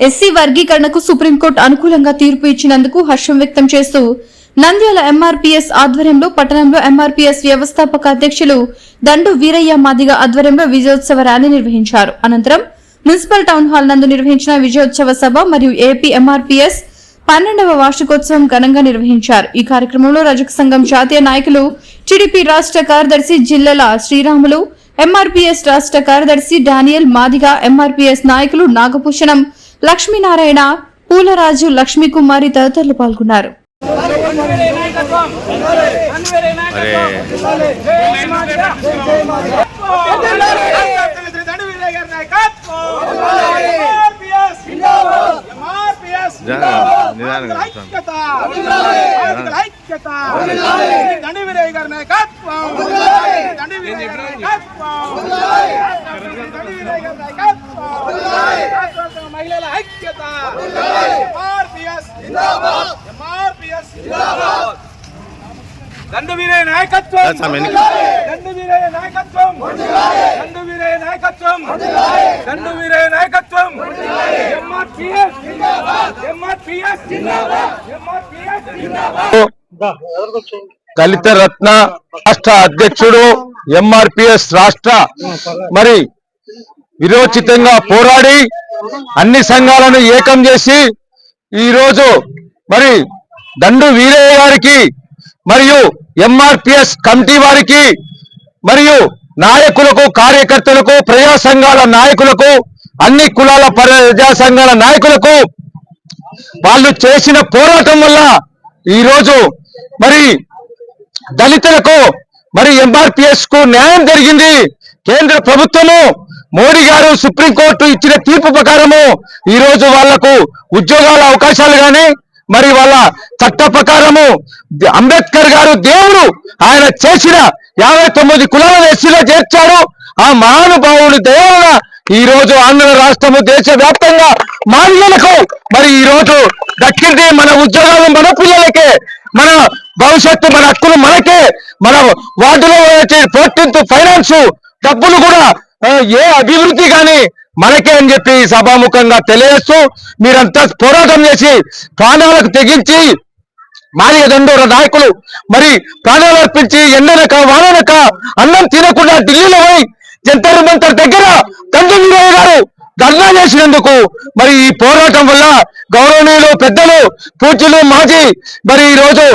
SC వర్గీకరణకు supreme court అనుకూలంగా తీర్పు ఇచ్చినందుకు హర్షం వ్యక్తం చేస్తూ నంద్యాల ఎంఆర్పీఎస్ ఆధ్వర్యంలో పట్టణంలో ఎంఆర్పీఎస్ వ్యవస్థాపక అధ్యక్షులు దండు వీరయ్య మాదిగ ఆధ్వర్యంలో విజయోత్సవ ర్యాలీ నిర్వహించారు. అనంతరం మున్సిపల్ టౌన్ హాల్ నందు నిర్వహించిన విజయోత్సవ సభ మరియు ఏపీ ఎంఆర్పీఎస్ 12వ వార్షికోత్సవం ఘనంగా నిర్వహించారు. ఈ కార్యక్రమంలో రజక సంఘం జాతీయ నాయకులు, టీడీపీ రాష్ట్ర కార్యదర్శి జిల్లల శ్రీరాములు, ఎంఆర్పీఎస్ రాష్ట్ర కార్యదర్శి డానియల్ మాదిగ, ఎంఆర్పీఎస్ నాయకులు నాగభూషణం, లక్ష్మీనారాయణ, పూలరాజు, లక్ష్మీకుమారి తదితరులు పాల్గొన్నారు. మహిళల ఐక్యత దండు వీరయ్య నాయకత్వం, దండు వీరయ్య నాయకత్వం, దండు వీరయ్య నాయకత్వం, దండు వీరయ్య నాయకత్వం. ఎంఆర్పీఎస్ జిందాబాద్, ఎంఆర్పీఎస్ జిందాబాద్, ఎంఆర్పీఎస్ జిందాబాద్. దళిత రత్న రాష్ట్ర అధ్యక్షుడు, ఎంఆర్పీఎస్ రాష్ట్ర మరి విరోచితంగా పోరాడి అన్ని సంఘాలను ఏకం చేసి ఈరోజు మరి దండు వీరయ్య గారికి మరియు ఎంఆర్పీఎస్ కమిటీ వారికి మరియు నాయకులకు, కార్యకర్తలకు, ప్రజా సంఘాల నాయకులకు, అన్ని కులాల ప్రజా సంఘాల నాయకులకు వాళ్ళు చేసిన పోరాటం వల్ల ఈరోజు మరి దళితులకు మరి ఎంఆర్పీఎస్ కు న్యాయం జరిగింది. కేంద్ర ప్రభుత్వము మోడీ గారు సుప్రీంకోర్టు ఇచ్చిన తీర్పు ప్రకారము ఈరోజు వాళ్లకు ఉద్యోగాల అవకాశాలు గాని మరి వాళ్ళ చట్ట ప్రకారము అంబేద్కర్ గారు దేవుడు ఆయన చేసిన 59 కులాలను ఎస్సీలో చేర్చాడు. ఆ మహానుభావుడి దయవల్ల ఈ రోజు ఆంధ్ర రాష్ట్రము దేశవ్యాప్తంగా మాదిగలకు మరి ఈ రోజు దక్కింది. మన ఉద్యోగాలు మన పిల్లలకే, మన భవిష్యత్తు, మన హక్కులు మనకే, మన వార్డులో 14th ఫైనాన్స్ డబ్బులు కూడా ఏ అభివృద్ధి కానీ మనకే అని చెప్పి సభాముఖంగా తెలియజేస్తూ మీరంతా పోరాటం చేసి ప్రాణాలకు తెగించి మాదిగ దండోర నాయకులు మరి ప్రాణాలు అర్పించి ఎండనక వాననక అన్నం తినకుండా ఢిల్లీలో పోయి జంతర్ మంతర్ దగ్గర దండు వీరయ్య గారు ధర్నా చేసినందుకు మరి ఈ పోరాటం వల్ల గౌరవనీయులు పెద్దలు పూజ్యులు మాజీ మరి ఈ రోజు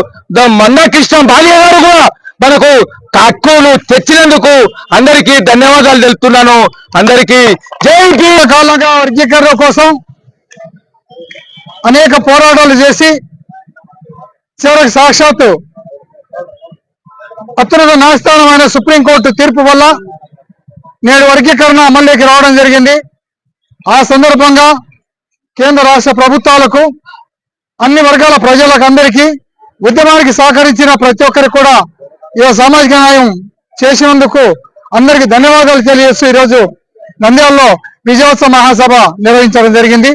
మందాకృష్ణ బాలియ గారు కూడా మనకు హక్కులు తెచ్చినందుకు అందరికీ ధన్యవాదాలు తెలుపుతున్నాను. అందరికీ జై. కాలంగా వర్గీకరణ కోసం అనేక పోరాటాలు చేసి చివరికి సాక్షాత్తు అత్యున్నత న్యాయస్థానమైన సుప్రీంకోర్టు తీర్పు వల్ల నేడు వర్గీకరణ అమల్లోకి రావడం జరిగింది. ఆ సందర్భంగా కేంద్ర రాష్ట్ర ప్రభుత్వాలకు, అన్ని వర్గాల ప్రజలకు, అందరికీ ఉద్యమానికి సహకరించిన ప్రతి ఒక్కరికి కూడా ఈ సామాజిక న్యాయం చేసినందుకు అందరికీ ధన్యవాదాలు తెలియజేస్తూ ఈరోజు నంద్యాలలో విజయోత్సవ మహాసభ నిర్వహించడం జరిగింది.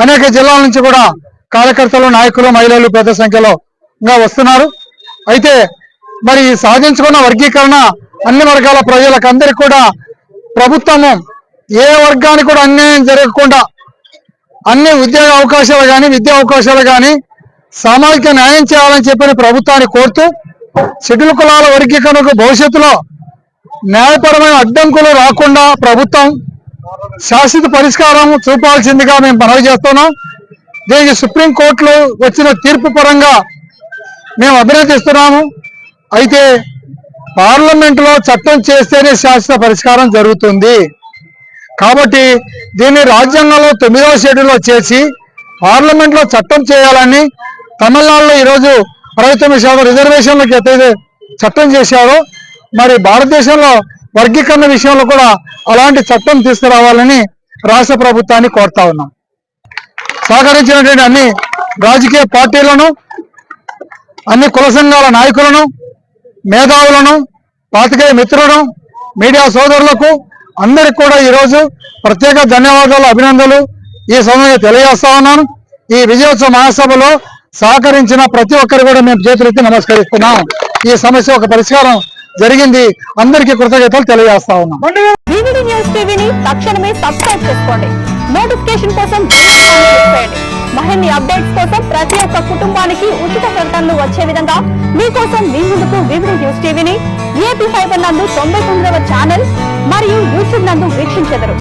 అనేక జిల్లాల నుంచి కూడా కార్యకర్తలు, నాయకులు, మహిళలు పెద్ద సంఖ్యలో వస్తున్నారు. అయితే మరి సాధించుకున్న వర్గీకరణ అన్ని వర్గాల ప్రజలకు అందరికీ కూడా ప్రభుత్వము ఏ వర్గానికి కూడా అన్యాయం జరగకుండా అన్ని ఉద్యోగ అవకాశాలు కానీ, విద్యా అవకాశాలు కానీ సామాజిక న్యాయం చేయాలని చెప్పని ప్రభుత్వాన్ని కోరుతూ షెడ్యూల్ కులాల వర్గీకరణకు భవిష్యత్తులో న్యాయపరమైన అడ్డంకులు రాకుండా ప్రభుత్వం శాశ్వత పరిష్కారం చూపాల్సిందిగా మేము మనవి చేస్తున్నాం. దీనికి సుప్రీంకోర్టులో వచ్చిన తీర్పు పరంగా మేము అభినందిస్తున్నాము. అయితే పార్లమెంటులో చట్టం చేస్తేనే శాశ్వత పరిష్కారం జరుగుతుంది. కాబట్టి దీన్ని రాజ్యాంగంలో 9వ షెడ్యూల్లో చేసి పార్లమెంట్లో చట్టం చేయాలని తమిళనాడులో ఈరోజు 69% రిజర్వేషన్లకు ఎత్తైతే చట్టం చేశారో మరి భారతదేశంలో వర్గీకరణ విషయంలో కూడా అలాంటి చట్టం తీసుకురావాలని రాష్ట్ర ప్రభుత్వాన్ని కోరుతా ఉన్నాం. సహకరించినటువంటి అన్ని రాజకీయ పార్టీలను, అన్ని కుల సంఘాల నాయకులను, మేధావులను, పాత్రికేయ మిత్రులను, మీడియా సోదరులకు అందరికి కూడా ఈరోజు ప్రత్యేక ధన్యవాదాలు, అభినందనలు ఈ సమయంలో తెలియజేస్తా ఉన్నాను. ఈ విజయోత్సవ మహాసభలో సహకరించిన ప్రతి ఒక్కరు కూడా మేము చేతులెత్తి నమస్కరిస్తున్నాం. ఈ సమస్య ఒక పరిష్కారం జరిగింది. అందరికీ కృతజ్ఞతలు తెలియజేస్తా ఉన్నాం. న్యూస్ టీవీని తక్షణమే సబ్స్క్రైబ్ చేసుకోండి. నోటిఫికేషన్ కోసం మరిన్ని అప్డేట్స్ కోసం ప్రతి ఒక్క కుటుంబానికి ఉచిత ప్రకటనలు వచ్చే విధంగా మీకోసం మీ ముందుకు వివిధ న్యూస్ టీవీని VIP ఫైబర్ నందు 99వ ఛానల్ మరియు యూట్యూబ్ నందు వీక్షించెదరు.